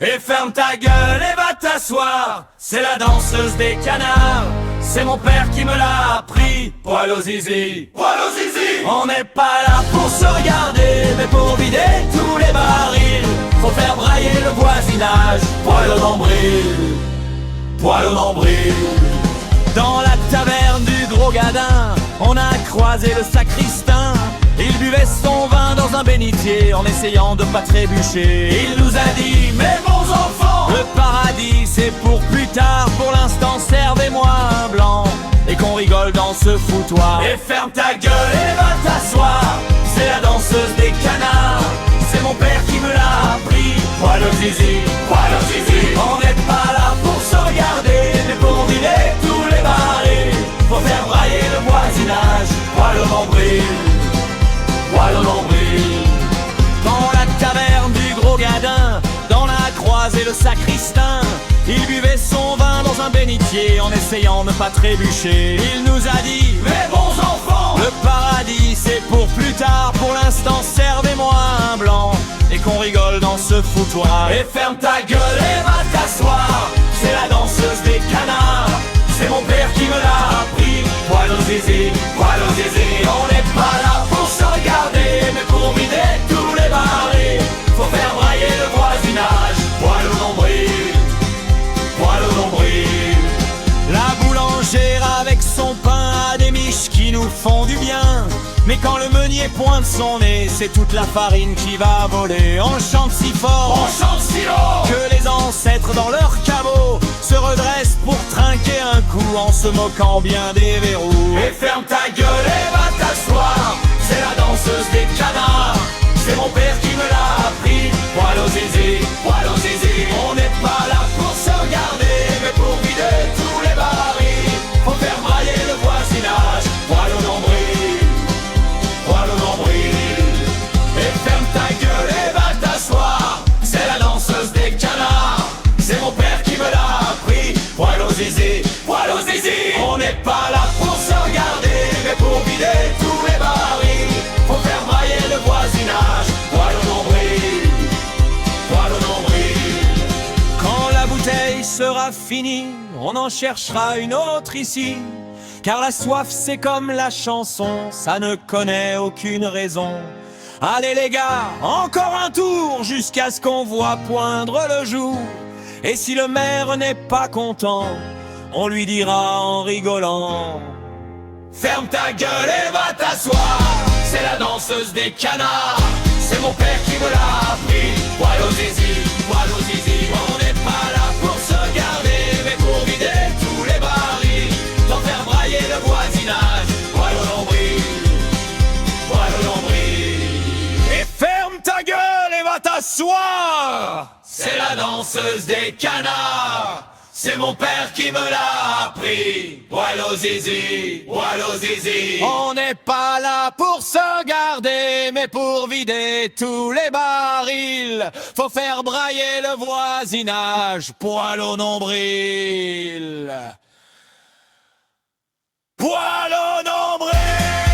Et ferme ta gueule et va t'asseoir. C'est la danseuse des canards. C'est mon père qui me l'a appris. Poil au zizi, poil au zizi. On n'est pas là pour se regarder, mais pour vider tous les barils. Faut faire brailler le voisinage. Poil au nombril, poil au nombril. Dans la taverne du Gros Gadin, on a croisé le sacristain. Il buvait son vin dans un bénitier en essayant de pas trébucher. Il nous a dit: mes bons enfants, le paradis c'est pour plus tard. Pour l'instant servez-moi un blanc et qu'on rigole dans ce foutoir. Et ferme ta gueule et va t'asseoir. C'est la danseuse des canards. C'est mon père qui me l'a appris. Poil au zizi, poil au zizi. On n'est pas là pour se regarder, mais pour vider tous les barils. Faut faire brailler le voisinage. Poil au nombril, poil au nombril. Dans la taverne du Gros Gadin, dans la croisée le sacristain, il buvait son vin dans un bénitier en essayant de ne pas trébucher. Il nous a dit: mes bons enfants, le paradis c'est pour plus tard. Pour l'instant servez-moi un blanc et qu'on rigole dans ce foutoir. Et ferme ta gueule et va t'asseoir. C'est la danseuse des canards. C'est mon père qui me l'a appris. Poil au zizi, poil au zizi. On n'est pas là pour se regarder, mais pour vider tous les barils. Faut faire brailler le voisinage. Poil au nombril, poil au nombril. La boulangère avec son pain a des miches qui nous font du bien. Mais quand le meunier pointe son nez, c'est toute la farine qui va voler. On chante si fort, on chante si haut, que les ancêtres dans leur caveau se redressent pour trinquer un coup en se moquant bien des verrous. Et ferme ta gueule et va t'asseoir. C'est la danseuse des canards. C'est mon père qui me l'a appris. Poil au zizi, poil au zizi. On n'est pas là pour se regarder, mais pour vider tous les barils. Faut faire brailler le voisinage. Poil au nombril, poil au nombril. Et ferme ta gueule et va t'asseoir. C'est la danseuse des canards. C'est mon père qui me l'a appris. Poil au zizi, poil au zizi. On n'est pas là pour se regarder, mais pour vider tous les barils. Faut faire brailler le voisinage. Poil au nombril, poil au nombril. Quand la bouteille sera finie, on en cherchera une autre ici. Car la soif c'est comme la chanson, ça ne connaît aucune raison. Allez les gars, encore un tour jusqu'à ce qu'on voit poindre le jour. Et si le maire n'est pas content, on lui dira en rigolant: ferme ta gueule et va t'asseoir. C'est la danseuse des canards. C'est mon père qui me l'a appris. Poil au zizi, poil au zizi. On n'est pas là pour se regarder, mais pour vider tous les barils. D'en faire brailler le voisinage. Poil au nombril, poil au nombril. Et ferme ta gueule et va t'asseoir. C'est la danseuse des canards. C'est mon père qui me l'a appris. Poil au zizi, poil au zizi. On n'est pas là pour se regarder, mais pour vider tous les barils. Faut faire brailler le voisinage. Poil au nombril, poil au nombril.